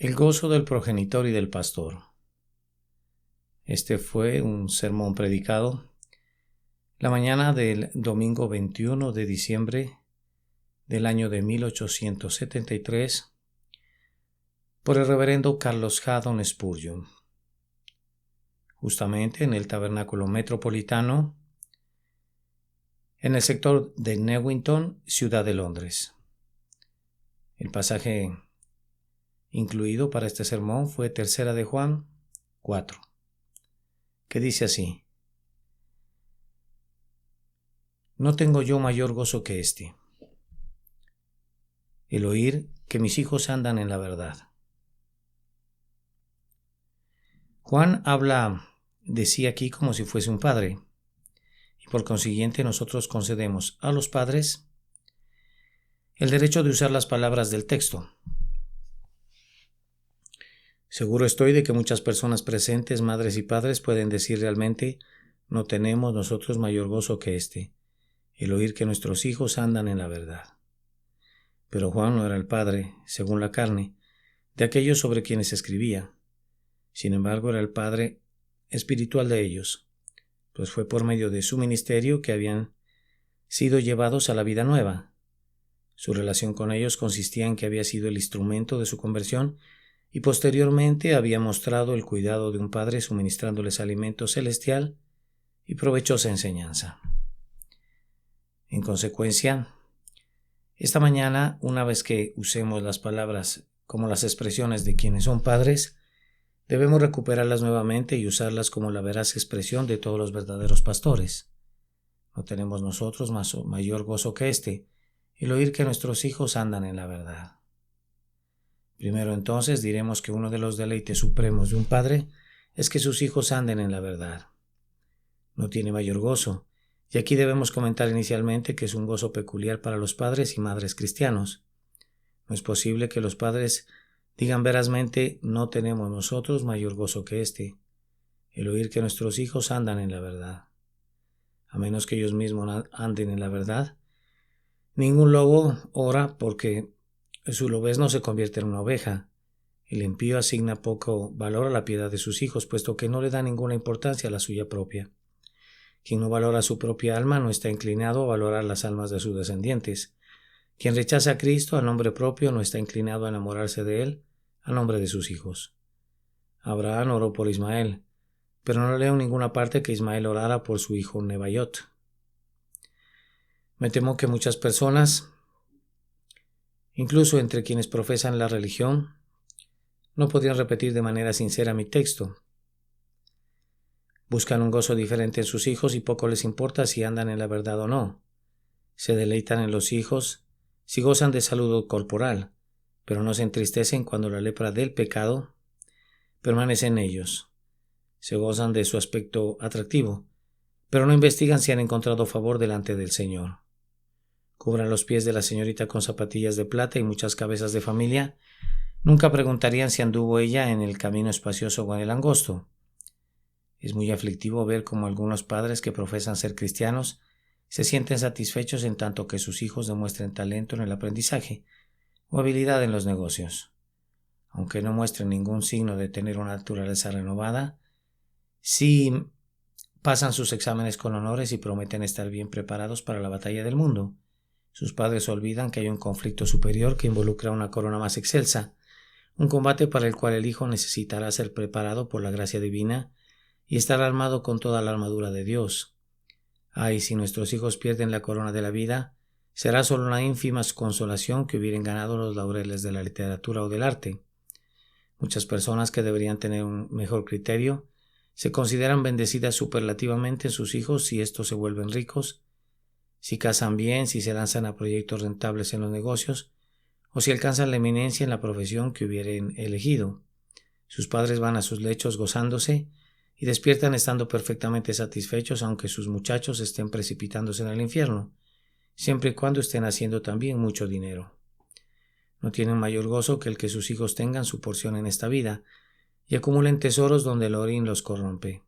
El gozo del progenitor y del pastor. Este fue un sermón predicado la mañana del domingo 21 de diciembre del año de 1873 por el reverendo Carlos Haddon Spurgeon, justamente en el Tabernáculo Metropolitano, en el sector de Newington, ciudad de Londres. El pasaje incluido para este sermón fue 3 de Juan 4, que dice así: No tengo yo mayor gozo que este, el oír que mis hijos andan en la verdad. Juan habla de sí aquí como si fuese un padre, y por consiguiente nosotros concedemos a los padres el derecho de usar las palabras del texto. Seguro estoy de que muchas personas presentes, madres y padres, pueden decir realmente: no tenemos nosotros mayor gozo que este, el oír que nuestros hijos andan en la verdad. Pero Juan no era el padre, según la carne, de aquellos sobre quienes escribía. Sin embargo, era el padre espiritual de ellos, pues fue por medio de su ministerio que habían sido llevados a la vida nueva. Su relación con ellos consistía en que había sido el instrumento de su conversión y posteriormente había mostrado el cuidado de un padre suministrándoles alimento celestial y provechosa enseñanza. En consecuencia, esta mañana, una vez que usemos las palabras como las expresiones de quienes son padres, debemos recuperarlas nuevamente y usarlas como la veraz expresión de todos los verdaderos pastores. No tenemos nosotros mayor gozo que este, el oír que nuestros hijos andan en la verdad. Primero entonces diremos que uno de los deleites supremos de un padre es que sus hijos anden en la verdad. No tiene mayor gozo, y aquí debemos comentar inicialmente que es un gozo peculiar para los padres y madres cristianos. No es posible que los padres digan verazmente: no tenemos nosotros mayor gozo que este, el oír que nuestros hijos andan en la verdad. A menos que ellos mismos anden en la verdad, ningún lobo ora porque su lobez no se convierte en una oveja. El impío asigna poco valor a la piedad de sus hijos, puesto que no le da ninguna importancia a la suya propia. Quien no valora su propia alma no está inclinado a valorar las almas de sus descendientes. Quien rechaza a Cristo a nombre propio no está inclinado a enamorarse de él a nombre de sus hijos. Abraham oró por Ismael, pero no leo en ninguna parte que Ismael orara por su hijo Nebaiot. Me temo que muchas personas, incluso entre quienes profesan la religión, no podrían repetir de manera sincera mi texto. Buscan un gozo diferente en sus hijos y poco les importa si andan en la verdad o no. Se deleitan en los hijos si gozan de salud corporal, pero no se entristecen cuando la lepra del pecado permanece en ellos. Se gozan de su aspecto atractivo, pero no investigan si han encontrado favor delante del Señor. Cubran los pies de la señorita con zapatillas de plata y muchas cabezas de familia. Nunca preguntarían si anduvo ella en el camino espacioso o en el angosto. Es muy aflictivo ver cómo algunos padres que profesan ser cristianos se sienten satisfechos en tanto que sus hijos demuestren talento en el aprendizaje o habilidad en los negocios. Aunque no muestren ningún signo de tener una naturaleza renovada, sí pasan sus exámenes con honores y prometen estar bien preparados para la batalla del mundo. Sus padres olvidan que hay un conflicto superior que involucra una corona más excelsa, un combate para el cual el hijo necesitará ser preparado por la gracia divina y estar armado con toda la armadura de Dios. Ay, si nuestros hijos pierden la corona de la vida, será solo una ínfima consolación que hubieran ganado los laureles de la literatura o del arte. Muchas personas que deberían tener un mejor criterio se consideran bendecidas superlativamente en sus hijos si estos se vuelven ricos, si casan bien, si se lanzan a proyectos rentables en los negocios, o si alcanzan la eminencia en la profesión que hubieran elegido. Sus padres van a sus lechos gozándose y despiertan estando perfectamente satisfechos, aunque sus muchachos estén precipitándose en el infierno, siempre y cuando estén haciendo también mucho dinero. No tienen mayor gozo que el que sus hijos tengan su porción en esta vida y acumulen tesoros donde el orín los corrompe.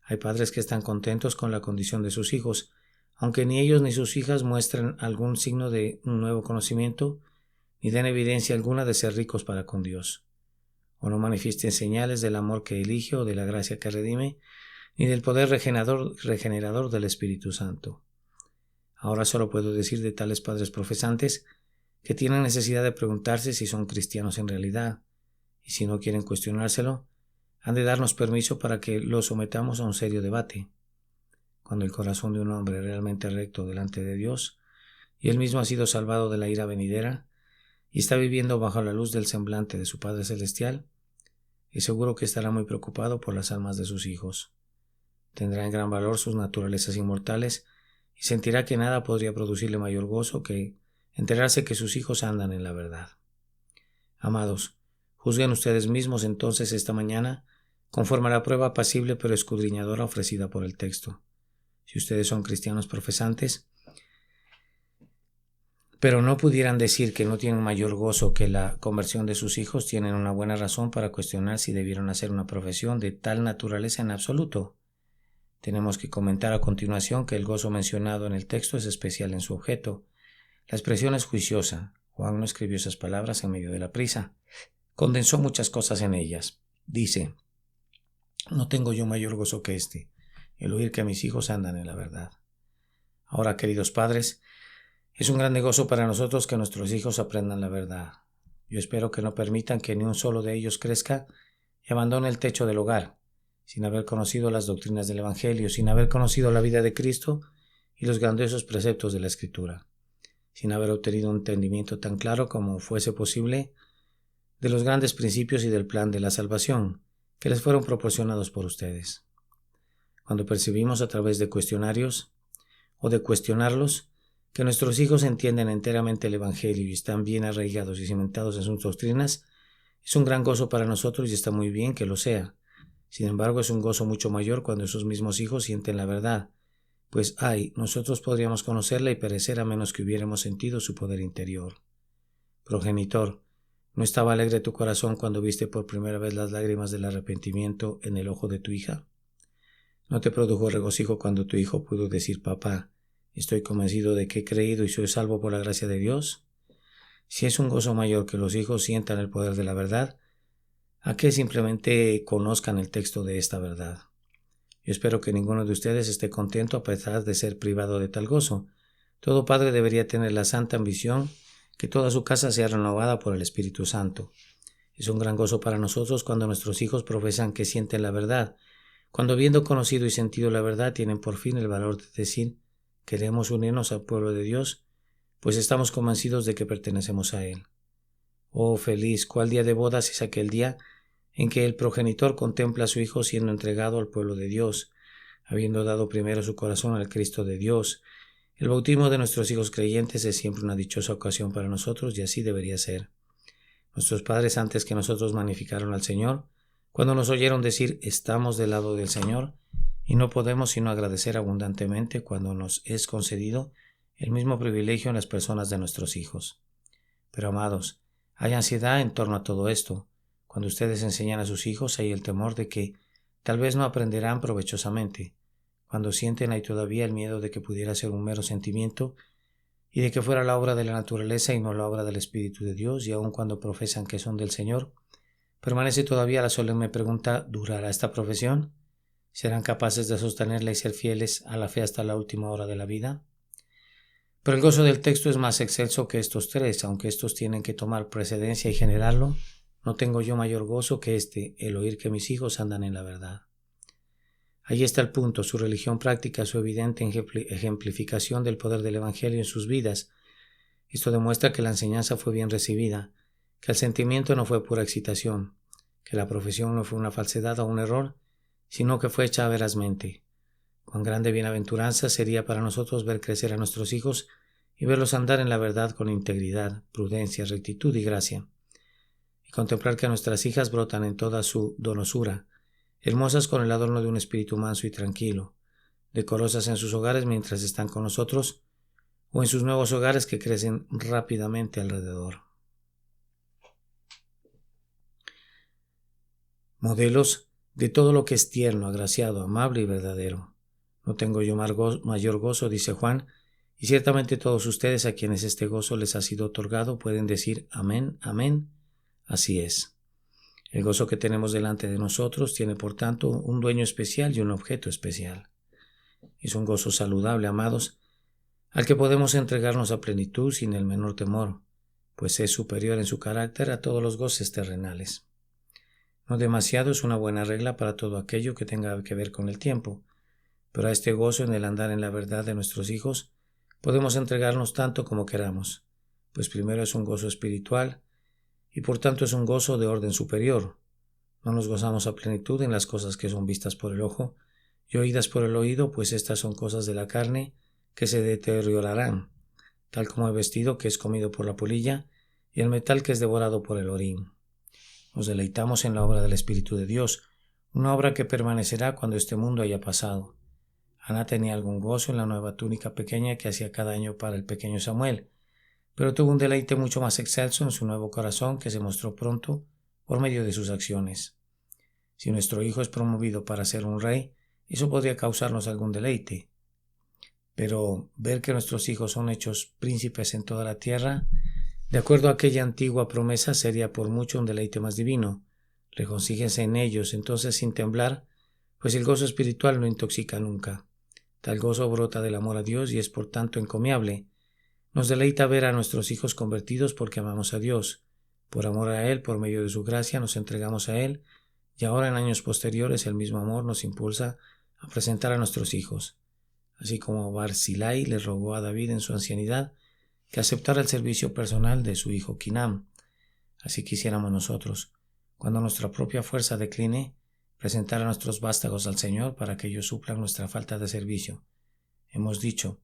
Hay padres que están contentos con la condición de sus hijos, aunque ni ellos ni sus hijas muestren algún signo de un nuevo conocimiento, ni den evidencia alguna de ser ricos para con Dios. o no manifiesten señales del amor que elige o de la gracia que redime, ni del poder regenerador del Espíritu Santo. Ahora solo puedo decir de tales padres profesantes que tienen necesidad de preguntarse si son cristianos en realidad, y si no quieren cuestionárselo, han de darnos permiso para que lo sometamos a un serio debate. Cuando el corazón de un hombre es realmente recto delante de Dios, y él mismo ha sido salvado de la ira venidera, y está viviendo bajo la luz del semblante de su Padre Celestial, es seguro que estará muy preocupado por las almas de sus hijos. Tendrá en gran valor sus naturalezas inmortales y sentirá que nada podría producirle mayor gozo que enterarse que sus hijos andan en la verdad. Amados, juzguen ustedes mismos entonces esta mañana conforme a la prueba apacible pero escudriñadora ofrecida por el texto. Si ustedes son cristianos profesantes, pero no pudieran decir que no tienen mayor gozo que la conversión de sus hijos, tienen una buena razón para cuestionar si debieron hacer una profesión de tal naturaleza en absoluto. Tenemos que comentar a continuación que el gozo mencionado en el texto es especial en su objeto. La expresión es juiciosa. Juan no escribió esas palabras en medio de la prisa. Condensó muchas cosas en ellas. Dice: no tengo yo mayor gozo que este, el oír que mis hijos andan en la verdad. Ahora, queridos padres, es un grande gozo para nosotros que nuestros hijos aprendan la verdad. Yo espero que no permitan que ni un solo de ellos crezca y abandone el techo del hogar, sin haber conocido las doctrinas del Evangelio, sin haber conocido la vida de Cristo y los grandiosos preceptos de la Escritura, sin haber obtenido un entendimiento tan claro como fuese posible de los grandes principios y del plan de la salvación que les fueron proporcionados por ustedes. Cuando percibimos a través de cuestionarios o de cuestionarlos que nuestros hijos entienden enteramente el Evangelio y están bien arraigados y cimentados en sus doctrinas, es un gran gozo para nosotros y está muy bien que lo sea. Sin embargo, es un gozo mucho mayor cuando esos mismos hijos sienten la verdad, pues nosotros podríamos conocerla y perecer a menos que hubiéramos sentido su poder interior. Progenitor, ¿no estaba alegre tu corazón cuando viste por primera vez las lágrimas del arrepentimiento en el ojo de tu hija? ¿No te produjo regocijo cuando tu hijo pudo decir: papá, estoy convencido de que he creído y soy salvo por la gracia de Dios? Si es un gozo mayor que los hijos sientan el poder de la verdad, ¿a qué simplemente conozcan el texto de esta verdad? Yo espero que ninguno de ustedes esté contento a pesar de ser privado de tal gozo. Todo padre debería tener la santa ambición que toda su casa sea renovada por el Espíritu Santo. Es un gran gozo para nosotros cuando nuestros hijos profesan que sienten la verdad, cuando habiendo conocido y sentido la verdad tienen por fin el valor de decir: queremos unirnos al pueblo de Dios, pues estamos convencidos de que pertenecemos a Él. Oh feliz, ¿cuál día de bodas es aquel día en que el progenitor contempla a su hijo siendo entregado al pueblo de Dios, habiendo dado primero su corazón al Cristo de Dios? El bautismo de nuestros hijos creyentes es siempre una dichosa ocasión para nosotros y así debería ser. Nuestros padres, antes que nosotros, magnificaron al Señor cuando nos oyeron decir: estamos del lado del Señor, y no podemos sino agradecer abundantemente cuando nos es concedido el mismo privilegio en las personas de nuestros hijos. Pero, amados, hay ansiedad en torno a todo esto. Cuando ustedes enseñan a sus hijos, hay el temor de que tal vez no aprenderán provechosamente. Cuando sienten, hay todavía el miedo de que pudiera ser un mero sentimiento y de que fuera la obra de la naturaleza y no la obra del Espíritu de Dios, y aun cuando profesan que son del Señor, permanece todavía la solemne pregunta: ¿durará esta profesión? ¿Serán capaces de sostenerla y ser fieles a la fe hasta la última hora de la vida? Pero el gozo del texto es más excelso que estos tres, aunque estos tienen que tomar precedencia y generarlo. No tengo yo mayor gozo que este, el oír que mis hijos andan en la verdad. Ahí está el punto: su religión práctica, su evidente ejemplificación del poder del Evangelio en sus vidas. Esto demuestra que la enseñanza fue bien recibida, que el sentimiento no fue pura excitación, que la profesión no fue una falsedad o un error, sino que fue hecha verazmente. Cuán grande bienaventuranza sería para nosotros ver crecer a nuestros hijos y verlos andar en la verdad con integridad, prudencia, rectitud y gracia, y contemplar que nuestras hijas brotan en toda su donosura, hermosas con el adorno de un espíritu manso y tranquilo, decorosas en sus hogares mientras están con nosotros, o en sus nuevos hogares que crecen rápidamente alrededor. Modelos de todo lo que es tierno, agraciado, amable y verdadero. No tengo yo mayor gozo, dice Juan, y ciertamente todos ustedes a quienes este gozo les ha sido otorgado pueden decir: amén, amén, así es. El gozo que tenemos delante de nosotros tiene, por tanto, un dueño especial y un objeto especial. Es un gozo saludable, amados, al que podemos entregarnos a plenitud sin el menor temor, pues es superior en su carácter a todos los goces terrenales. No demasiado es una buena regla para todo aquello que tenga que ver con el tiempo, pero a este gozo en el andar en la verdad de nuestros hijos podemos entregarnos tanto como queramos, pues primero es un gozo espiritual y por tanto es un gozo de orden superior. No nos gozamos a plenitud en las cosas que son vistas por el ojo y oídas por el oído, pues estas son cosas de la carne que se deteriorarán, tal como el vestido que es comido por la polilla y el metal que es devorado por el orín. Nos deleitamos en la obra del Espíritu de Dios, una obra que permanecerá cuando este mundo haya pasado. Ana tenía algún gozo en la nueva túnica pequeña que hacía cada año para el pequeño Samuel, pero tuvo un deleite mucho más excelso en su nuevo corazón que se mostró pronto por medio de sus acciones. Si nuestro hijo es promovido para ser un rey, eso podría causarnos algún deleite. Pero ver que nuestros hijos son hechos príncipes en toda la tierra, de acuerdo a aquella antigua promesa, sería por mucho un deleite más divino. Regocíjense en ellos, entonces sin temblar, pues el gozo espiritual no intoxica nunca. Tal gozo brota del amor a Dios y es por tanto encomiable. Nos deleita ver a nuestros hijos convertidos porque amamos a Dios. Por amor a Él, por medio de su gracia, nos entregamos a Él, y ahora en años posteriores el mismo amor nos impulsa a presentar a nuestros hijos. Así como Barzillai le rogó a David en su ancianidad que aceptara el servicio personal de su hijo Kinam. Así quisiéramos nosotros, cuando nuestra propia fuerza decline, presentar a nuestros vástagos al Señor para que ellos suplan nuestra falta de servicio. Hemos dicho,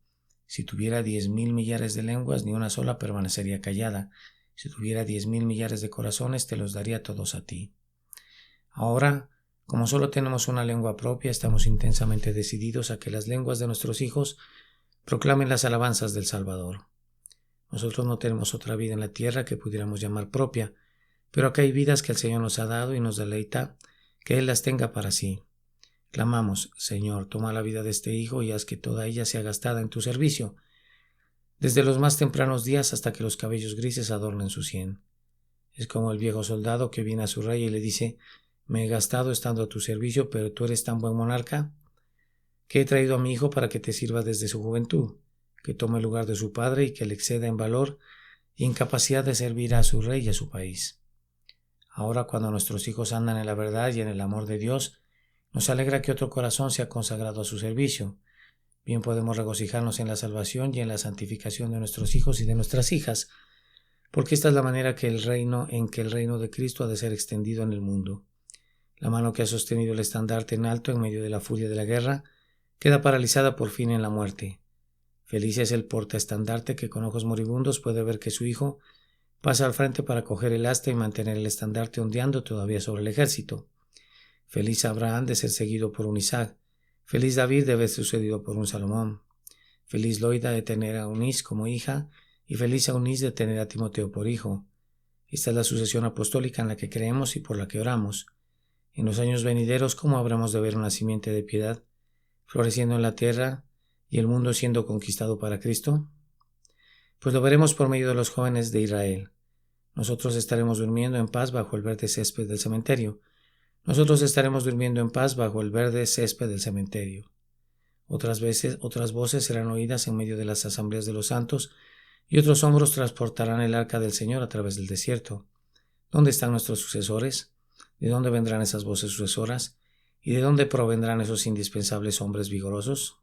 si tuviera 10,000 millares de lenguas, ni una sola permanecería callada. Si tuviera 10,000 millares de corazones, te los daría todos a ti. Ahora, como solo tenemos una lengua propia, estamos intensamente decididos a que las lenguas de nuestros hijos proclamen las alabanzas del Salvador. Nosotros no tenemos otra vida en la tierra que pudiéramos llamar propia, pero acá hay vidas que el Señor nos ha dado y nos deleita que Él las tenga para sí. Clamamos, Señor, toma la vida de este hijo y haz que toda ella sea gastada en tu servicio, desde los más tempranos días hasta que los cabellos grises adornen su sien. Es como el viejo soldado que viene a su rey y le dice, me he gastado estando a tu servicio, pero tú eres tan buen monarca que he traído a mi hijo para que te sirva desde su juventud, que tome el lugar de su padre y que le exceda en valor y en capacidad de servir a su rey y a su país. Ahora, cuando nuestros hijos andan en la verdad y en el amor de Dios, nos alegra que otro corazón sea consagrado a su servicio. Bien podemos regocijarnos en la salvación y en la santificación de nuestros hijos y de nuestras hijas, porque esta es la manera en que el reino de Cristo ha de ser extendido en el mundo. La mano que ha sostenido el estandarte en alto en medio de la furia de la guerra queda paralizada por fin en la muerte. Feliz es el portaestandarte que con ojos moribundos puede ver que su hijo pasa al frente para coger el asta y mantener el estandarte ondeando todavía sobre el ejército. Feliz Abraham de ser seguido por un Isaac. Feliz David de haber sucedido por un Salomón. Feliz Loida de tener a Eunice como hija y feliz Eunice de tener a Timoteo por hijo. Esta es la sucesión apostólica en la que creemos y por la que oramos. En los años venideros, ¿cómo habremos de ver una simiente de piedad floreciendo en la tierra y el mundo siendo conquistado para Cristo? Pues lo veremos por medio de los jóvenes de Israel. Nosotros estaremos durmiendo en paz bajo el verde césped del cementerio. Nosotros estaremos durmiendo en paz bajo el verde césped del cementerio. Otras voces serán oídas en medio de las asambleas de los santos, y otros hombros transportarán el arca del Señor a través del desierto. ¿Dónde están nuestros sucesores? ¿De dónde vendrán esas voces sucesoras? ¿Y de dónde provendrán esos indispensables hombres vigorosos?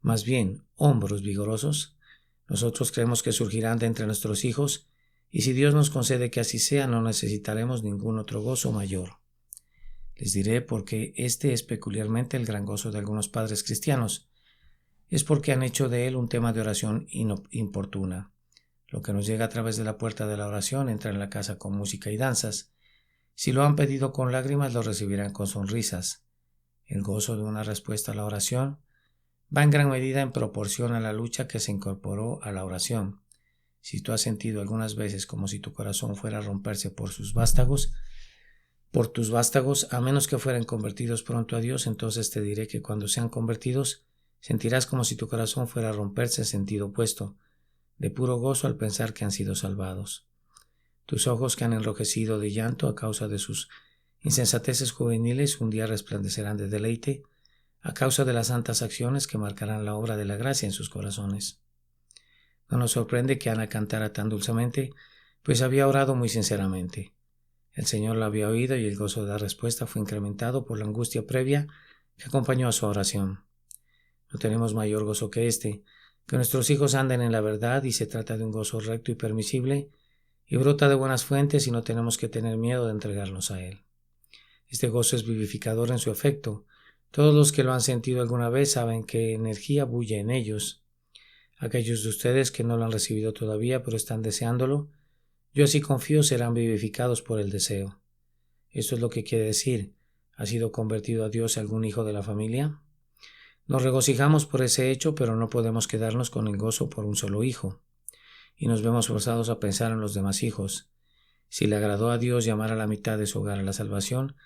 Más bien, hombros vigorosos. Nosotros creemos que surgirán de entre nuestros hijos, y si Dios nos concede que así sea, no necesitaremos ningún otro gozo mayor. Les diré por qué este es peculiarmente el gran gozo de algunos padres cristianos. Es porque han hecho de él un tema de oración importuna. Lo que nos llega a través de la puerta de la oración entra en la casa con música y danzas. Si lo han pedido con lágrimas, lo recibirán con sonrisas. El gozo de una respuesta a la oración va en gran medida en proporción a la lucha que se incorporó a la oración. Si tú has sentido algunas veces como si tu corazón fuera a romperse por tus vástagos, a menos que fueran convertidos pronto a Dios, entonces te diré que cuando sean convertidos, sentirás como si tu corazón fuera a romperse en sentido opuesto, de puro gozo al pensar que han sido salvados. Tus ojos que han enrojecido de llanto a causa de sus insensateces juveniles un día resplandecerán de deleite a causa de las santas acciones que marcarán la obra de la gracia en sus corazones. No nos sorprende que Ana cantara tan dulcemente, pues había orado muy sinceramente. El Señor la había oído y el gozo de la respuesta fue incrementado por la angustia previa que acompañó a su oración. No tenemos mayor gozo que este, que nuestros hijos anden en la verdad, y se trata de un gozo recto y permisible, y brota de buenas fuentes, y no tenemos que tener miedo de entregarnos a él. Este gozo es vivificador en su efecto. Todos los que lo han sentido alguna vez saben qué energía bulle en ellos. Aquellos de ustedes que no lo han recibido todavía pero están deseándolo, yo así confío serán vivificados por el deseo. Esto es lo que quiere decir: ¿ha sido convertido a Dios algún hijo de la familia? Nos regocijamos por ese hecho, pero no podemos quedarnos con el gozo por un solo hijo, y nos vemos forzados a pensar en los demás hijos. Si le agradó a Dios llamar a la mitad de su hogar a la salvación,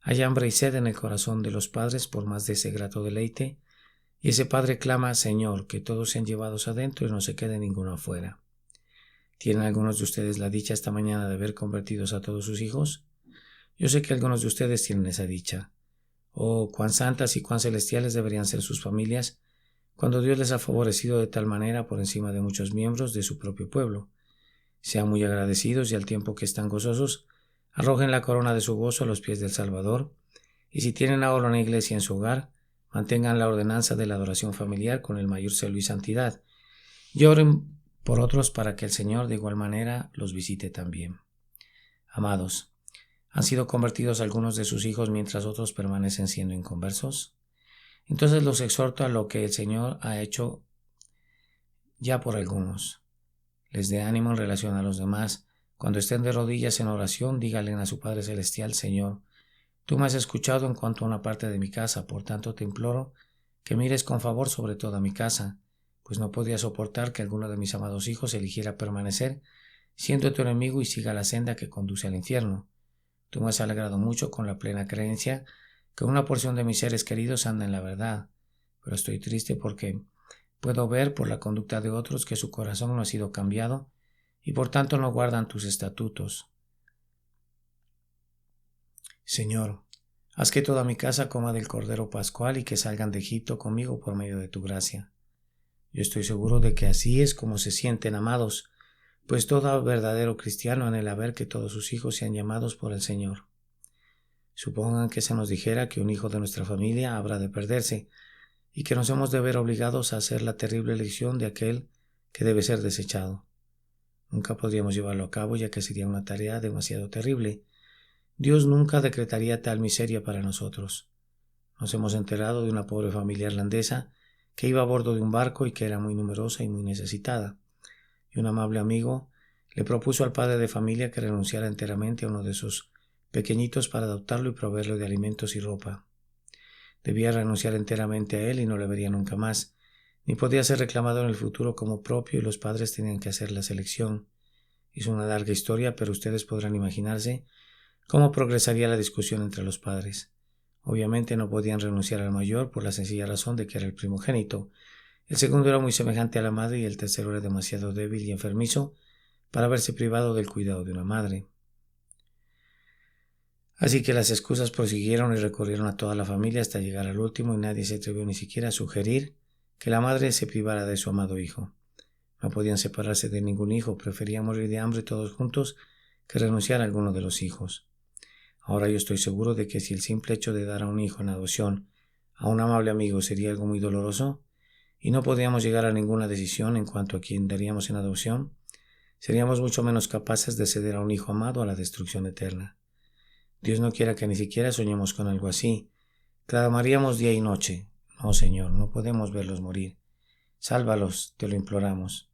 hay hambre y sed en el corazón de los padres por más de ese grato deleite, y ese padre clama: Señor, que todos sean llevados adentro y no se quede ninguno afuera. ¿Tienen algunos de ustedes la dicha esta mañana de ver convertidos a todos sus hijos? Yo sé que algunos de ustedes tienen esa dicha. Oh, cuán santas y cuán celestiales deberían ser sus familias cuando Dios les ha favorecido de tal manera por encima de muchos miembros de su propio pueblo. Sean muy agradecidos y al tiempo que están gozosos, arrojen la corona de su gozo a los pies del Salvador, y si tienen ahora una iglesia en su hogar, mantengan la ordenanza de la adoración familiar con el mayor celo y santidad, y oren por otros para que el Señor de igual manera los visite también. Amados, ¿han sido convertidos algunos de sus hijos mientras otros permanecen siendo inconversos? Entonces los exhorto a lo que el Señor ha hecho ya por algunos. Les dé ánimo en relación a los demás. Cuando estén de rodillas en oración, díganle a su Padre Celestial: Señor, tú me has escuchado en cuanto a una parte de mi casa, por tanto te imploro que mires con favor sobre toda mi casa, pues no podía soportar que alguno de mis amados hijos eligiera permanecer siendo tu enemigo y siga la senda que conduce al infierno. Tú me has alegrado mucho con la plena creencia que una porción de mis seres queridos anda en la verdad, pero estoy triste porque puedo ver por la conducta de otros que su corazón no ha sido cambiado y por tanto no guardan tus estatutos. Señor, haz que toda mi casa coma del Cordero Pascual y que salgan de Egipto conmigo por medio de tu gracia. Yo estoy seguro de que así es como se sienten amados, pues todo verdadero cristiano anhela ver que todos sus hijos sean llamados por el Señor. Supongan que se nos dijera que un hijo de nuestra familia habrá de perderse y que nos hemos de ver obligados a hacer la terrible elección de aquel que debe ser desechado. Nunca podríamos llevarlo a cabo, ya que sería una tarea demasiado terrible. Dios nunca decretaría tal miseria para nosotros. Nos hemos enterado de una pobre familia irlandesa que iba a bordo de un barco y que era muy numerosa y muy necesitada, y un amable amigo le propuso al padre de familia que renunciara enteramente a uno de sus pequeñitos para adoptarlo y proveerlo de alimentos y ropa. Debía renunciar enteramente a él y no le vería nunca más, ni podía ser reclamado en el futuro como propio, y los padres tenían que hacer la selección. Es una larga historia, pero ustedes podrán imaginarse cómo progresaría la discusión entre los padres. Obviamente no podían renunciar al mayor por la sencilla razón de que era el primogénito. El segundo era muy semejante a la madre y el tercero era demasiado débil y enfermizo para verse privado del cuidado de una madre. Así que las excusas prosiguieron y recorrieron a toda la familia hasta llegar al último, y nadie se atrevió ni siquiera a sugerir que la madre se privara de su amado hijo. No podían separarse de ningún hijo, preferían morir de hambre todos juntos que renunciar a alguno de los hijos. Ahora yo estoy seguro de que si el simple hecho de dar a un hijo en adopción a un amable amigo sería algo muy doloroso, y no podíamos llegar a ninguna decisión en cuanto a quién daríamos en adopción, seríamos mucho menos capaces de ceder a un hijo amado a la destrucción eterna. Dios no quiera que ni siquiera soñemos con algo así. Clamaríamos día y noche: no, Señor, no podemos verlos morir. Sálvalos, te lo imploramos.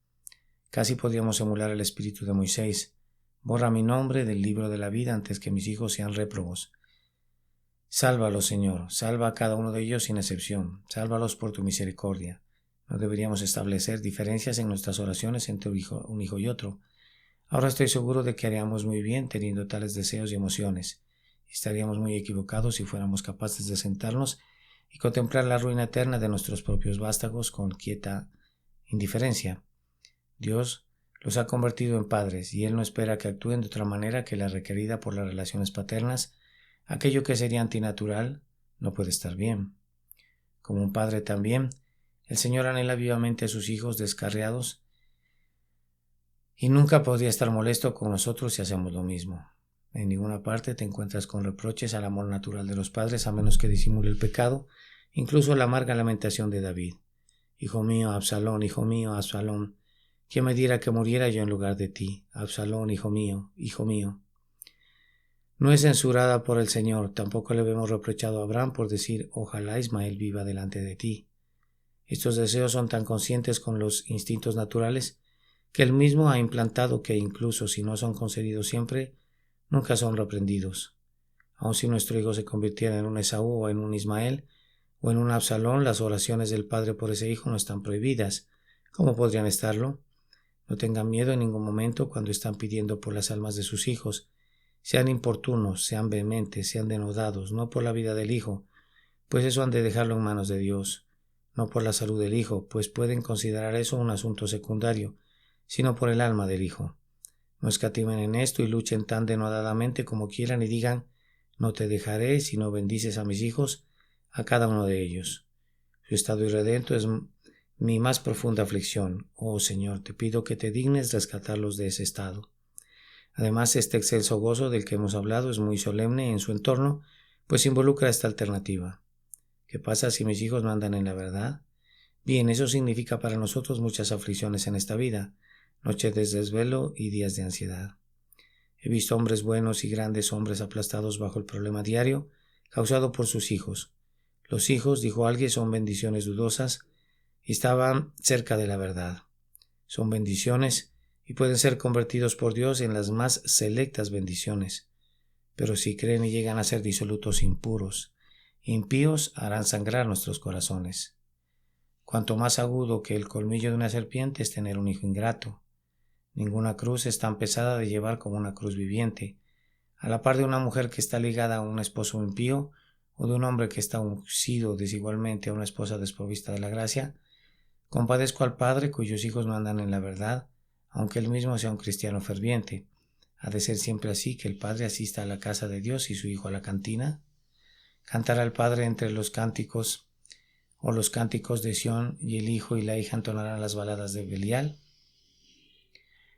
Casi podíamos emular el espíritu de Moisés: borra mi nombre del libro de la vida antes que mis hijos sean réprobos. Sálvalos, Señor, salva a cada uno de ellos sin excepción, sálvalos por tu misericordia. No deberíamos establecer diferencias en nuestras oraciones entre un hijo y otro. Ahora estoy seguro de que haríamos muy bien teniendo tales deseos y emociones. Estaríamos muy equivocados si fuéramos capaces de sentarnos y contemplar la ruina eterna de nuestros propios vástagos con quieta indiferencia. Dios Los ha convertido en padres y él no espera que actúen de otra manera que la requerida por las relaciones paternas. Aquello que sería antinatural no puede estar bien. Como un padre también, el Señor anhela vivamente a sus hijos descarriados y nunca podría estar molesto con nosotros si hacemos lo mismo. En ninguna parte te encuentras con reproches al amor natural de los padres a menos que disimule el pecado, incluso la amarga lamentación de David. Hijo mío, Absalón, ¿quién me diera que muriera yo en lugar de ti? Absalón, hijo mío, hijo mío. No es censurada por el Señor, tampoco le vemos reprochado a Abraham por decir, ojalá Ismael viva delante de ti. Estos deseos son tan conscientes con los instintos naturales que él mismo ha implantado que incluso si no son concedidos siempre, nunca son reprendidos. Aun si nuestro hijo se convirtiera en un Esaú o en un Ismael o en un Absalón, las oraciones del padre por ese hijo no están prohibidas. ¿Cómo podrían estarlo? No tengan miedo en ningún momento cuando están pidiendo por las almas de sus hijos. Sean importunos, sean vehementes, sean denodados, no por la vida del hijo, pues eso han de dejarlo en manos de Dios, no por la salud del hijo, pues pueden considerar eso un asunto secundario, sino por el alma del hijo. No escatimen en esto y luchen tan denodadamente como quieran y digan, no te dejaré si no bendices a mis hijos, a cada uno de ellos. Su estado irredento es mi más profunda aflicción. Oh Señor, te pido que te dignes rescatarlos de ese estado. Además, este excelso gozo del que hemos hablado es muy solemne en su entorno, pues involucra esta alternativa. ¿Qué pasa si mis hijos no andan en la verdad? Bien, eso significa para nosotros muchas aflicciones en esta vida, noches de desvelo y días de ansiedad. He visto hombres buenos y grandes hombres aplastados bajo el problema diario causado por sus hijos. Los hijos, dijo alguien, son bendiciones dudosas y estaban cerca de la verdad. Son bendiciones y pueden ser convertidos por Dios en las más selectas bendiciones. Pero si creen y llegan a ser disolutos impuros, impíos, harán sangrar nuestros corazones. Cuanto más agudo que el colmillo de una serpiente es tener un hijo ingrato. Ninguna cruz es tan pesada de llevar como una cruz viviente. A la par de una mujer que está ligada a un esposo impío o de un hombre que está uncido desigualmente a una esposa desprovista de la gracia, compadezco al padre cuyos hijos no andan en la verdad, aunque él mismo sea un cristiano ferviente. ¿Ha de ser siempre así que el padre asista a la casa de Dios y su hijo a la cantina? ¿Cantará el padre entre los cánticos o los cánticos de Sión y el hijo y la hija entonarán las baladas de Belial?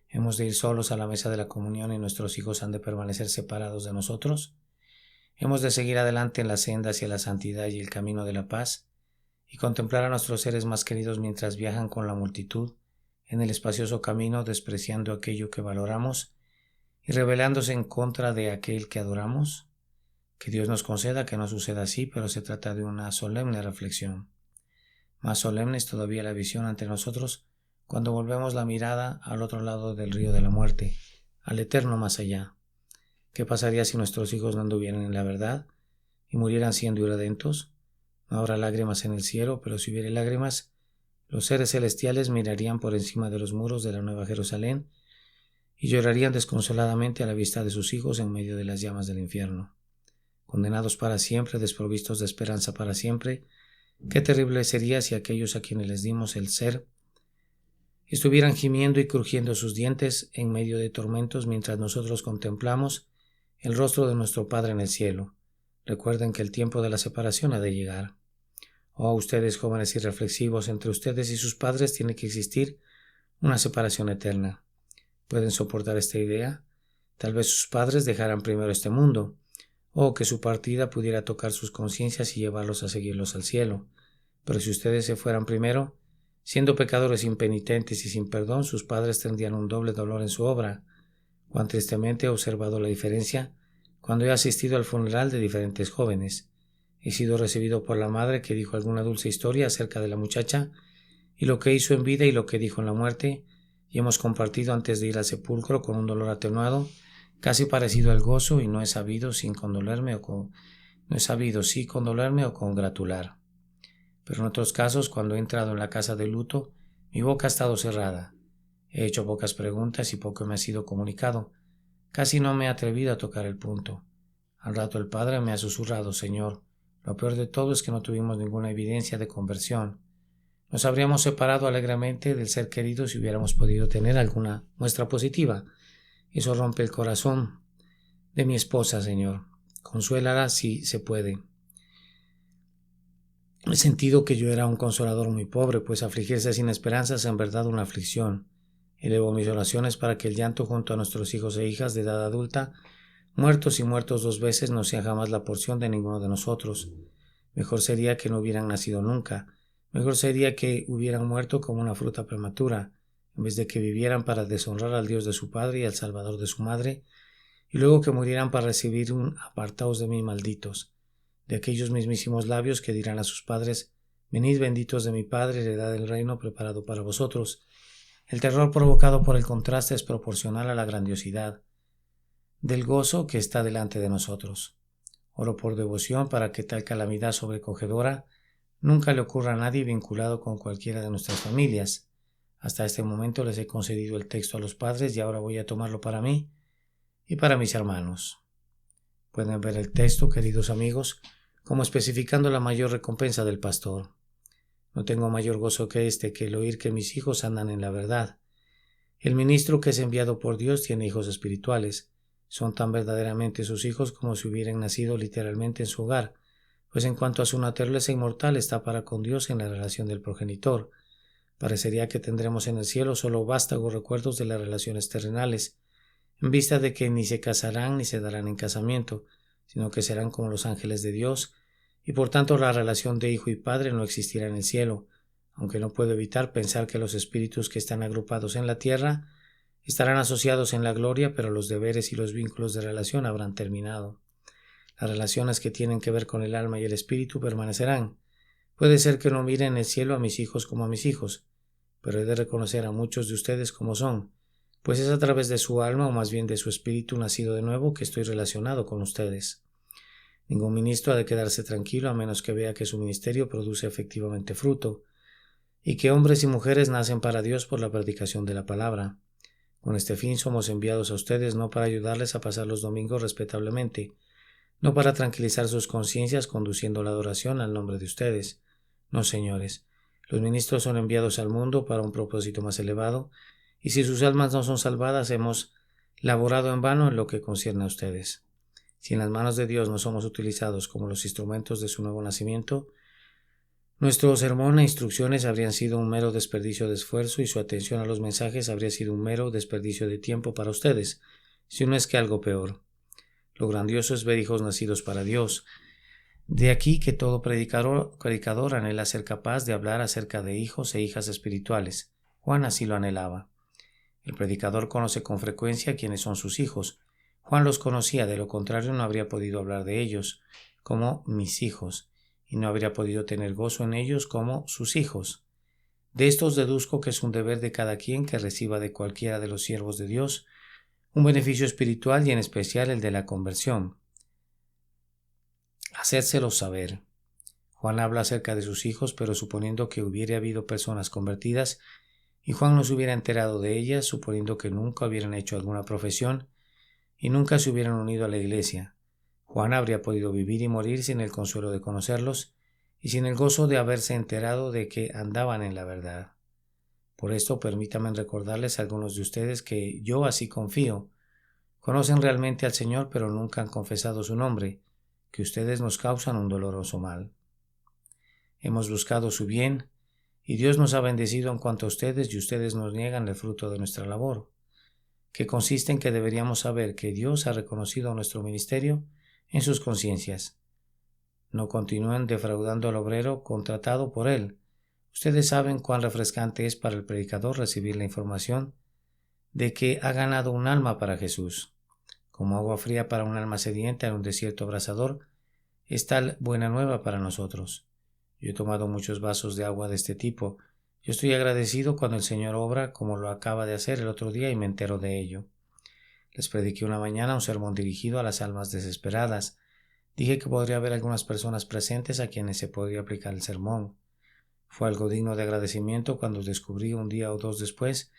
¿Hemos de ir solos a la mesa de la comunión y nuestros hijos han de permanecer separados de nosotros? ¿Hemos de seguir adelante en la senda hacia la santidad y el camino de la paz y contemplar a nuestros seres más queridos mientras viajan con la multitud en el espacioso camino despreciando aquello que valoramos y rebelándose en contra de aquel que adoramos? Que Dios nos conceda que no suceda así, pero se trata de una solemne reflexión. Más solemne es todavía la visión ante nosotros cuando volvemos la mirada al otro lado del río de la muerte, al eterno más allá. ¿Qué pasaría si nuestros hijos no anduvieran en la verdad y murieran siendo irredentos? No habrá lágrimas en el cielo, pero si hubiere lágrimas, los seres celestiales mirarían por encima de los muros de la Nueva Jerusalén y llorarían desconsoladamente a la vista de sus hijos en medio de las llamas del infierno. Condenados para siempre, desprovistos de esperanza para siempre, qué terrible sería si aquellos a quienes les dimos el ser estuvieran gimiendo y crujiendo sus dientes en medio de tormentos mientras nosotros contemplamos el rostro de nuestro Padre en el cielo. Recuerden que el tiempo de la separación ha de llegar. Oh, ustedes jóvenes y reflexivos, entre ustedes y sus padres tiene que existir una separación eterna. ¿Pueden soportar esta idea? Tal vez sus padres dejaran primero este mundo, o que su partida pudiera tocar sus conciencias y llevarlos a seguirlos al cielo. Pero si ustedes se fueran primero, siendo pecadores impenitentes y sin perdón, sus padres tendrían un doble dolor en su obra. Cuán tristemente he observado la diferencia cuando he asistido al funeral de diferentes jóvenes. He sido recibido por la madre que dijo alguna dulce historia acerca de la muchacha y lo que hizo en vida y lo que dijo en la muerte, y hemos compartido antes de ir al sepulcro con un dolor atenuado, casi parecido al gozo, y no he sabido si condolerme o congratular. Pero en otros casos, cuando he entrado en la casa de luto, mi boca ha estado cerrada. He hecho pocas preguntas y poco me ha sido comunicado. Casi no me he atrevido a tocar el punto. Al rato el padre me ha susurrado, Señor, lo peor de todo es que no tuvimos ninguna evidencia de conversión. Nos habríamos separado alegremente del ser querido si hubiéramos podido tener alguna muestra positiva. Eso rompe el corazón de mi esposa, Señor. Consuélala si se puede. He sentido que yo era un consolador muy pobre, pues afligirse sin esperanza es en verdad una aflicción. Elevo mis oraciones para que el llanto junto a nuestros hijos e hijas de edad adulta, muertos y muertos 2 veces, no sea jamás la porción de ninguno de nosotros. Mejor sería que no hubieran nacido nunca. Mejor sería que hubieran muerto como una fruta prematura, en vez de que vivieran para deshonrar al Dios de su padre y al Salvador de su madre, y luego que murieran para recibir un apartaos de mí, malditos, de aquellos mismísimos labios que dirán a sus padres: venid benditos de mi Padre, heredad del reino preparado para vosotros. El terror provocado por el contraste es proporcional a la grandiosidad del gozo que está delante de nosotros. Oro por devoción para que tal calamidad sobrecogedora nunca le ocurra a nadie vinculado con cualquiera de nuestras familias. Hasta este momento les he concedido el texto a los padres y ahora voy a tomarlo para mí y para mis hermanos. Pueden ver el texto, queridos amigos, como especificando la mayor recompensa del pastor. No tengo mayor gozo que este, que el oír que mis hijos andan en la verdad. El ministro que es enviado por Dios tiene hijos espirituales. Son tan verdaderamente sus hijos como si hubieran nacido literalmente en su hogar, pues en cuanto a su naturaleza inmortal está para con Dios en la relación del progenitor. Parecería que tendremos en el cielo solo vástagos recuerdos de las relaciones terrenales, en vista de que ni se casarán ni se darán en casamiento, sino que serán como los ángeles de Dios, y por tanto la relación de hijo y padre no existirá en el cielo, aunque no puedo evitar pensar que los espíritus que están agrupados en la tierra estarán asociados en la gloria, pero los deberes y los vínculos de relación habrán terminado. Las relaciones que tienen que ver con el alma y el espíritu permanecerán. Puede ser que no mire en el cielo a mis hijos como a mis hijos, pero he de reconocer a muchos de ustedes como son, pues es a través de su alma, o más bien de su espíritu nacido de nuevo, que estoy relacionado con ustedes. Ningún ministro ha de quedarse tranquilo a menos que vea que su ministerio produce efectivamente fruto, y que hombres y mujeres nacen para Dios por la predicación de la palabra. Con este fin somos enviados a ustedes no para ayudarles a pasar los domingos respetablemente, no para tranquilizar sus conciencias conduciendo la adoración al nombre de ustedes. No, señores, los ministros son enviados al mundo para un propósito más elevado, y si sus almas no son salvadas, hemos laborado en vano en lo que concierne a ustedes. Si en las manos de Dios no somos utilizados como los instrumentos de su nuevo nacimiento, nuestro sermón e instrucciones habrían sido un mero desperdicio de esfuerzo y su atención a los mensajes habría sido un mero desperdicio de tiempo para ustedes, si no es que algo peor. Lo grandioso es ver hijos nacidos para Dios. De aquí que todo predicador anhela ser capaz de hablar acerca de hijos e hijas espirituales. Juan así lo anhelaba. El predicador conoce con frecuencia quiénes son sus hijos. Juan los conocía, de lo contrario no habría podido hablar de ellos como mis hijos, y no habría podido tener gozo en ellos como sus hijos. De estos deduzco que es un deber de cada quien que reciba de cualquiera de los siervos de Dios un beneficio espiritual y en especial el de la conversión. Hacérselos saber. Juan habla acerca de sus hijos, pero suponiendo que hubiera habido personas convertidas y Juan no se hubiera enterado de ellas, suponiendo que nunca hubieran hecho alguna profesión y nunca se hubieran unido a la iglesia, Juan habría podido vivir y morir sin el consuelo de conocerlos y sin el gozo de haberse enterado de que andaban en la verdad. Por esto permítanme recordarles a algunos de ustedes que yo así confío. Conocen realmente al Señor, pero nunca han confesado su nombre, que ustedes nos causan un doloroso mal. Hemos buscado su bien, y Dios nos ha bendecido en cuanto a ustedes, y ustedes nos niegan el fruto de nuestra labor, que consiste en que deberíamos saber que Dios ha reconocido nuestro ministerio en sus conciencias. No continúen defraudando al obrero contratado por Él. Ustedes saben cuán refrescante es para el predicador recibir la información de que ha ganado un alma para Jesús. Como agua fría para un alma sedienta en un desierto abrasador, es tal buena nueva para nosotros. Yo he tomado muchos vasos de agua de este tipo. Yo estoy agradecido cuando el Señor obra como lo acaba de hacer el otro día y me entero de ello. Les prediqué una mañana un sermón dirigido a las almas desesperadas. Dije que podría haber algunas personas presentes a quienes se podría aplicar el sermón. Fue algo digno de agradecimiento cuando descubrí un día o dos después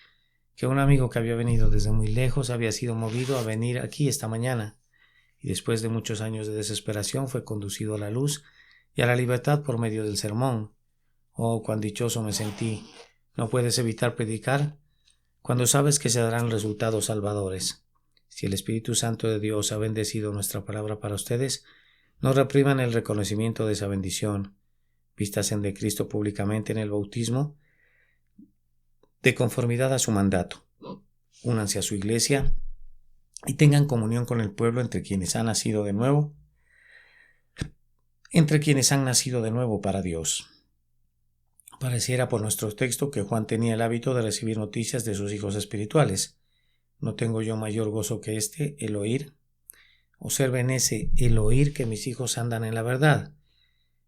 que un amigo que había venido desde muy lejos había sido movido a venir aquí esta mañana, y después de muchos años de desesperación fue conducido a la luz y a la libertad por medio del sermón. Oh, cuán dichoso me sentí. ¿No puedes evitar predicar? Cuando sabes que se darán resultados salvadores. Si el Espíritu Santo de Dios ha bendecido nuestra palabra para ustedes, no repriman el reconocimiento de esa bendición. Vístasen de Cristo públicamente en el bautismo, de conformidad a su mandato. Únanse a su iglesia y tengan comunión con el pueblo entre quienes han nacido de nuevo para Dios. Pareciera por nuestro texto que Juan tenía el hábito de recibir noticias de sus hijos espirituales. ¿No tengo yo mayor gozo que el oír? Observen el oír que mis hijos andan en la verdad.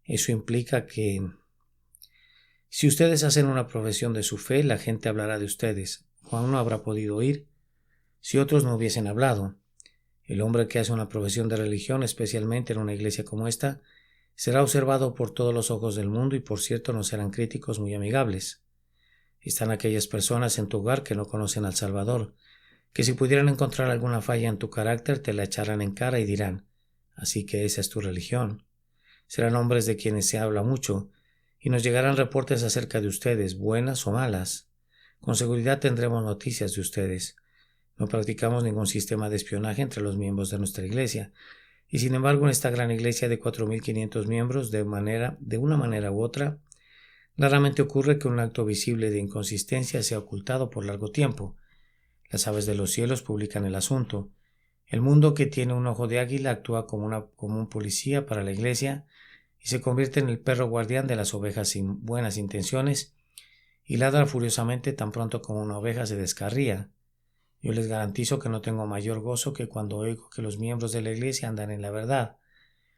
Eso implica que si ustedes hacen una profesión de su fe, la gente hablará de ustedes. Juan no habrá podido oír si otros no hubiesen hablado. El hombre que hace una profesión de religión, especialmente en una iglesia como esta, será observado por todos los ojos del mundo y por cierto no serán críticos muy amigables. Están aquellas personas en tu hogar que no conocen al Salvador, que si pudieran encontrar alguna falla en tu carácter te la echarán en cara y dirán, así que esa es tu religión. Serán hombres de quienes se habla mucho, y nos llegarán reportes acerca de ustedes, buenas o malas. Con seguridad tendremos noticias de ustedes. No practicamos ningún sistema de espionaje entre los miembros de nuestra iglesia, y sin embargo en esta gran iglesia de 4.500 miembros, de una manera u otra, raramente ocurre que un acto visible de inconsistencia sea ocultado por largo tiempo. Las aves de los cielos publican el asunto. El mundo que tiene un ojo de águila actúa como un policía para la iglesia y se convierte en el perro guardián de las ovejas sin buenas intenciones y ladra furiosamente tan pronto como una oveja se descarría. Yo les garantizo que no tengo mayor gozo que cuando oigo que los miembros de la iglesia andan en la verdad.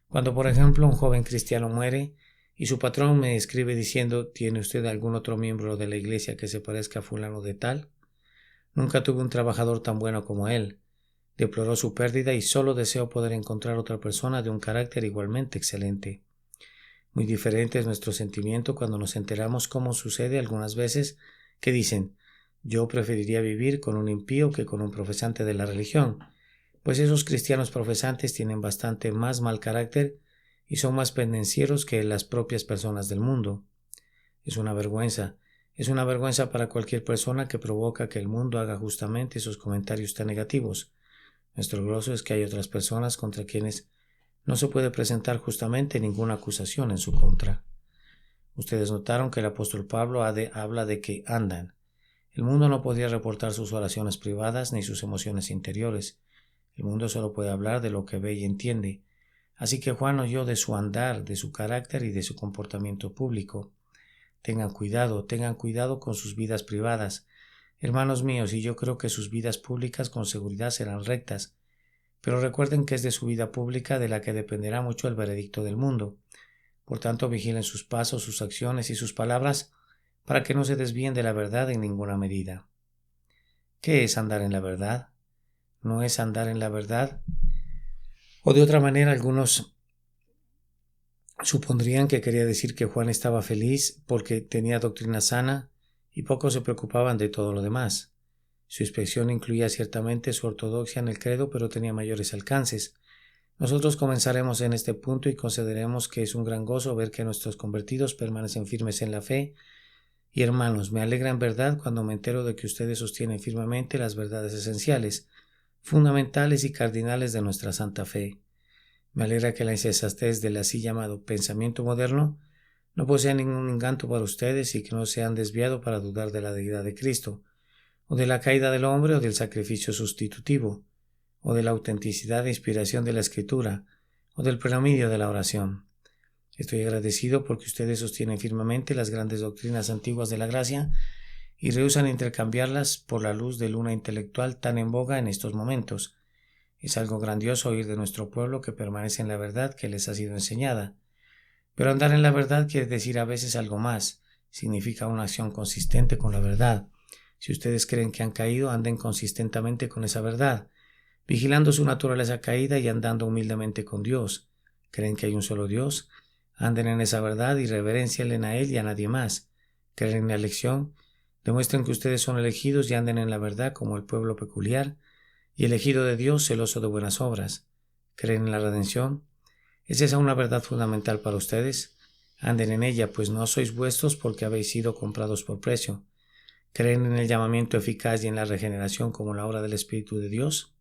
Cuando, por ejemplo, un joven cristiano muere y su patrón me escribe diciendo ¿tiene usted algún otro miembro de la iglesia que se parezca a fulano de tal? Nunca tuve un trabajador tan bueno como él. Deploró su pérdida y solo deseo poder encontrar otra persona de un carácter igualmente excelente. Muy diferente es nuestro sentimiento cuando nos enteramos, como sucede algunas veces, que dicen yo preferiría vivir con un impío que con un profesante de la religión, pues esos cristianos profesantes tienen bastante más mal carácter y son más pendencieros que las propias personas del mundo. Es una vergüenza para cualquier persona que provoca que el mundo haga justamente esos comentarios tan negativos. Nuestro gozo es que hay otras personas contra quienes no se puede presentar justamente ninguna acusación en su contra. Ustedes notaron que el apóstol Pablo habla de que andan. El mundo no podía reportar sus oraciones privadas ni sus emociones interiores. El mundo solo puede hablar de lo que ve y entiende. Así que Juan oyó de su andar, de su carácter y de su comportamiento público. Tengan cuidado con sus vidas privadas. Hermanos míos, y yo creo que sus vidas públicas con seguridad serán rectas. Pero recuerden que es de su vida pública de la que dependerá mucho el veredicto del mundo. Por tanto, vigilen sus pasos, sus acciones y sus palabras para que no se desvíen de la verdad en ninguna medida. ¿Qué es andar en la verdad? ¿No es andar en la verdad? O de otra manera, algunos supondrían que quería decir que Juan estaba feliz porque tenía doctrina sana y pocos se preocupaban de todo lo demás. Su expresión incluía ciertamente su ortodoxia en el credo, pero tenía mayores alcances. Nosotros comenzaremos en este punto y consideremos que es un gran gozo ver que nuestros convertidos permanecen firmes en la fe. Y hermanos, me alegra en verdad cuando me entero de que ustedes sostienen firmemente las verdades esenciales, fundamentales y cardinales de nuestra santa fe. Me alegra que la insensatez del así llamado pensamiento moderno no posea ningún encanto para ustedes y que no se han desviado para dudar de la deidad de Cristo, o de la caída del hombre o del sacrificio sustitutivo, o de la autenticidad e inspiración de la Escritura, o del predominio de la oración. Estoy agradecido porque ustedes sostienen firmemente las grandes doctrinas antiguas de la gracia y rehúsan intercambiarlas por la luz de luna intelectual tan en boga en estos momentos. Es algo grandioso oír de nuestro pueblo que permanece en la verdad que les ha sido enseñada. Pero andar en la verdad quiere decir a veces algo más. Significa una acción consistente con la verdad. Si ustedes creen que han caído, anden consistentemente con esa verdad, vigilando su naturaleza caída y andando humildemente con Dios. ¿Creen que hay un solo Dios? Anden en esa verdad y reverencienle a Él y a nadie más. ¿Creen en la elección? Demuestren que ustedes son elegidos y anden en la verdad como el pueblo peculiar y elegido de Dios, celoso de buenas obras. ¿Creen en la redención? ¿Es esa una verdad fundamental para ustedes? Anden en ella, pues no sois vuestros porque habéis sido comprados por precio. ¿Creen en el llamamiento eficaz y en la regeneración como la obra del Espíritu de Dios?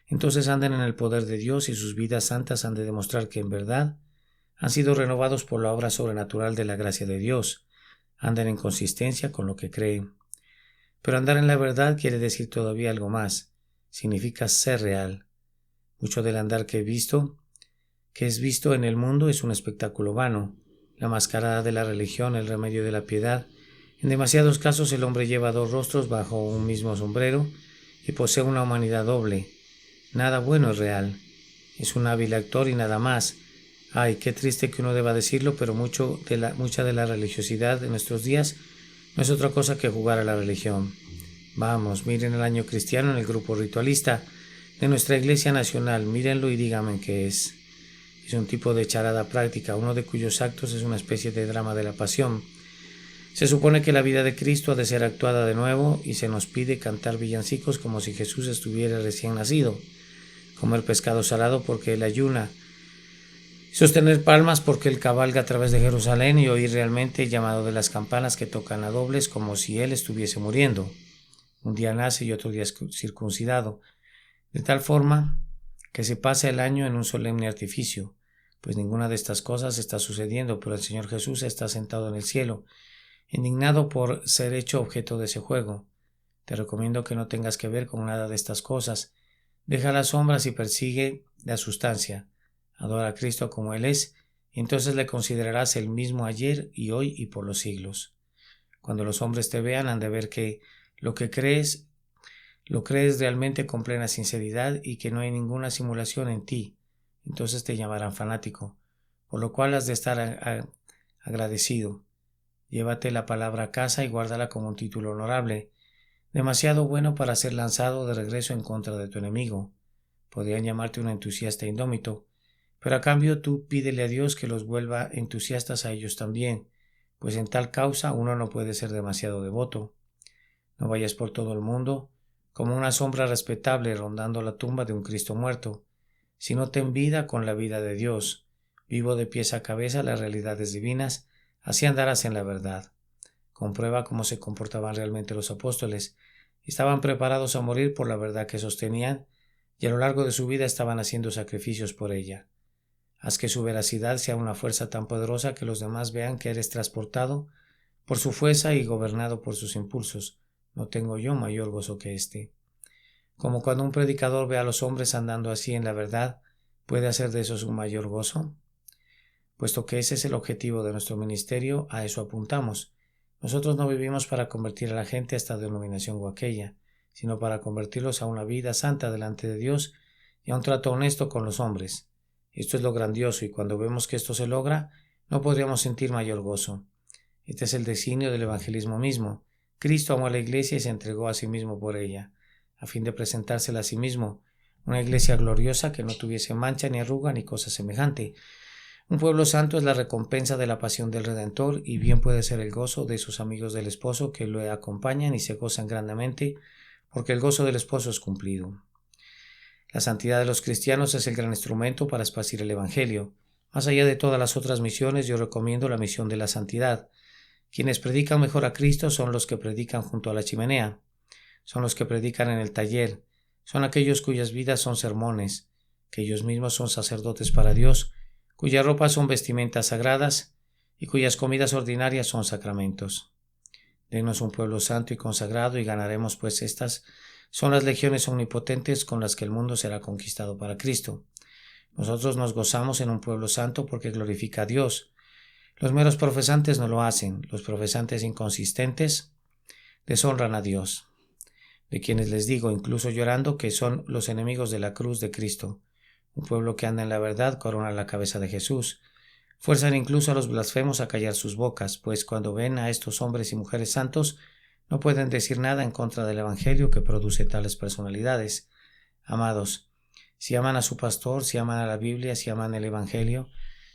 Entonces anden en el poder de Dios y sus vidas santas han de demostrar que en verdad han sido renovados por la obra sobrenatural de la gracia de Dios. Anden en consistencia con lo que creen. Pero andar en la verdad quiere decir todavía algo más. Significa ser real. Mucho del andar que es visto en el mundo es un espectáculo vano, la mascarada de la religión, el remedio de la piedad. En demasiados casos el hombre lleva dos rostros bajo un mismo sombrero y posee una humanidad doble. Nada bueno es real. Es un hábil actor y nada más. Ay, qué triste que uno deba decirlo, pero mucha de la religiosidad de nuestros días no es otra cosa que jugar a la religión. Vamos, miren el año cristiano en el grupo ritualista de nuestra Iglesia Nacional, mírenlo y díganme qué es. Es un tipo de charada práctica, uno de cuyos actos es una especie de drama de la pasión. Se supone que la vida de Cristo ha de ser actuada de nuevo y se nos pide cantar villancicos como si Jesús estuviera recién nacido, comer pescado salado porque Él ayuna, sostener palmas porque Él cabalga a través de Jerusalén y oír realmente el llamado de las campanas que tocan a dobles como si Él estuviese muriendo. Un día nace y otro día es circuncidado, de tal forma que se pasa el año en un solemne artificio, pues ninguna de estas cosas está sucediendo, pero el Señor Jesús está sentado en el cielo, indignado por ser hecho objeto de ese juego. Te recomiendo que no tengas que ver con nada de estas cosas. Deja las sombras y persigue la sustancia. Adora a Cristo como Él es, y entonces le considerarás el mismo ayer y hoy y por los siglos. Cuando los hombres te vean, han de ver que lo crees realmente con plena sinceridad y que no hay ninguna simulación en ti. Entonces te llamarán fanático, por lo cual has de estar agradecido. Llévate la palabra a casa y guárdala como un título honorable, demasiado bueno para ser lanzado de regreso en contra de tu enemigo. Podrían llamarte un entusiasta indómito, pero a cambio tú pídele a Dios que los vuelva entusiastas a ellos también, pues en tal causa uno no puede ser demasiado devoto. No vayas por todo el mundo como una sombra respetable rondando la tumba de un Cristo muerto, sino ten vida con la vida de Dios, vivo de pies a cabeza las realidades divinas, así andarás en la verdad. Comprueba cómo se comportaban realmente los apóstoles. Estaban preparados a morir por la verdad que sostenían y a lo largo de su vida estaban haciendo sacrificios por ella. Haz que su veracidad sea una fuerza tan poderosa que los demás vean que eres transportado por su fuerza y gobernado por sus impulsos. No tengo yo mayor gozo que este. Como cuando un predicador ve a los hombres andando así en la verdad, ¿puede hacer de eso su mayor gozo? Puesto que ese es el objetivo de nuestro ministerio, a eso apuntamos. Nosotros no vivimos para convertir a la gente a esta denominación o aquella, sino para convertirlos a una vida santa delante de Dios y a un trato honesto con los hombres. Esto es lo grandioso y cuando vemos que esto se logra, no podríamos sentir mayor gozo. Este es el designio del evangelismo mismo. Cristo amó a la iglesia y se entregó a sí mismo por ella, a fin de presentársela a sí mismo, una iglesia gloriosa que no tuviese mancha ni arruga ni cosa semejante. Un pueblo santo es la recompensa de la pasión del Redentor y bien puede ser el gozo de sus amigos del esposo que lo acompañan y se gozan grandemente porque el gozo del esposo es cumplido. La santidad de los cristianos es el gran instrumento para esparcir el evangelio. Más allá de todas las otras misiones, yo recomiendo la misión de la santidad. Quienes predican mejor a Cristo son los que predican junto a la chimenea, son los que predican en el taller, son aquellos cuyas vidas son sermones, que ellos mismos son sacerdotes para Dios, cuyas ropas son vestimentas sagradas y cuyas comidas ordinarias son sacramentos. Denos un pueblo santo y consagrado y ganaremos, pues estas son las legiones omnipotentes con las que el mundo será conquistado para Cristo. Nosotros nos gozamos en un pueblo santo porque glorifica a Dios. Los meros profesantes no lo hacen, los profesantes inconsistentes deshonran a Dios, de quienes les digo, incluso llorando, que son los enemigos de la cruz de Cristo. Un pueblo que anda en la verdad corona la cabeza de Jesús. Fuerzan incluso a los blasfemos a callar sus bocas, pues cuando ven a estos hombres y mujeres santos, no pueden decir nada en contra del Evangelio que produce tales personalidades. Amados, si aman a su pastor, si aman a la Biblia, si aman el Evangelio,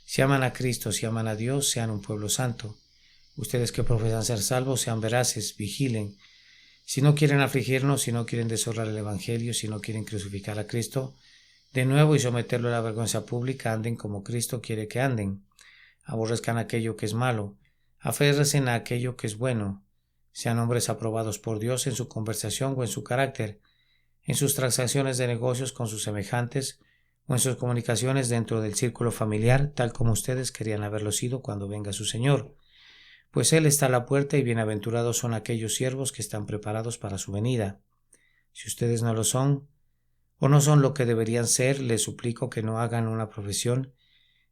si aman a Cristo, si aman a Dios, sean un pueblo santo. Ustedes que profesan ser salvos, sean veraces, vigilen. Si no quieren afligirnos, si no quieren deshonrar el Evangelio, si no quieren crucificar a Cristo, de nuevo y someterlo a la vergüenza pública, anden como Cristo quiere que anden. aborrezcan aquello que es malo, aférrense a aquello que es bueno, sean hombres aprobados por Dios en su conversación o en su carácter, en sus transacciones de negocios con sus semejantes o en sus comunicaciones dentro del círculo familiar, tal como ustedes querían haberlo sido cuando venga su Señor. Pues Él está a la puerta y bienaventurados son aquellos siervos que están preparados para su venida. Si ustedes no lo son, o no son lo que deberían ser, les suplico que no hagan una profesión,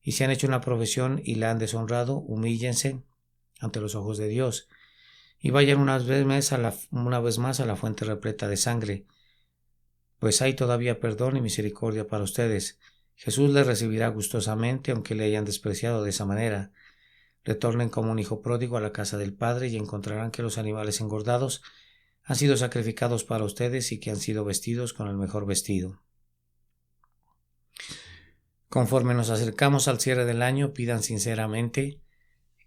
y si han hecho una profesión y la han deshonrado, humíllense ante los ojos de Dios, y vayan una vez más a la fuente repleta de sangre, pues hay todavía perdón y misericordia para ustedes. Jesús les recibirá gustosamente, aunque le hayan despreciado de esa manera. Retornen como un hijo pródigo a la casa del Padre y encontrarán que los animales engordados han sido sacrificados para ustedes y que han sido vestidos con el mejor vestido. Conforme nos acercamos al cierre del año, pidan sinceramente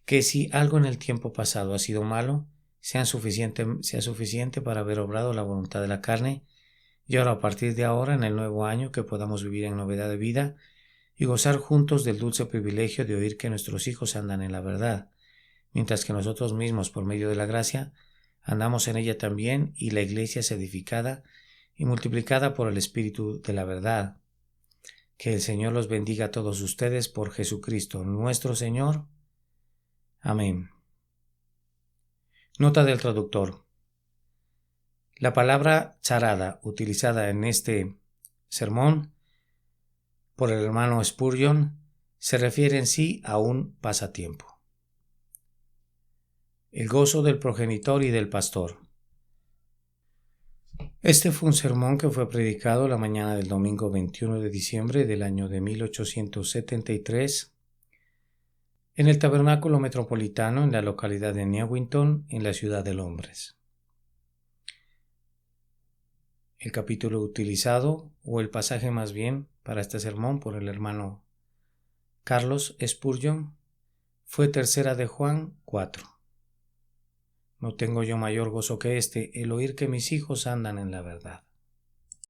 que si algo en el tiempo pasado ha sido malo, sea suficiente para haber obrado la voluntad de la carne, y ahora a partir de ahora, en el nuevo año, que podamos vivir en novedad de vida y gozar juntos del dulce privilegio de oír que nuestros hijos andan en la verdad, mientras que nosotros mismos, por medio de la gracia, andamos en ella también, y la Iglesia es edificada y multiplicada por el Espíritu de la verdad. Que el Señor los bendiga a todos ustedes por Jesucristo nuestro Señor. Amén. Nota del traductor. La palabra charada utilizada en este sermón por el hermano Spurgeon se refiere en sí a un pasatiempo. El gozo del progenitor y del pastor. Este fue un sermón que fue predicado la mañana del domingo 21 de diciembre del año de 1873 en el Tabernáculo Metropolitano en la localidad de Newington, en la ciudad de Londres. El capítulo utilizado, o el pasaje más bien, para este sermón por el hermano Carlos Spurgeon fue 3 de Juan 4. No tengo yo mayor gozo que este, el oír que mis hijos andan en la verdad.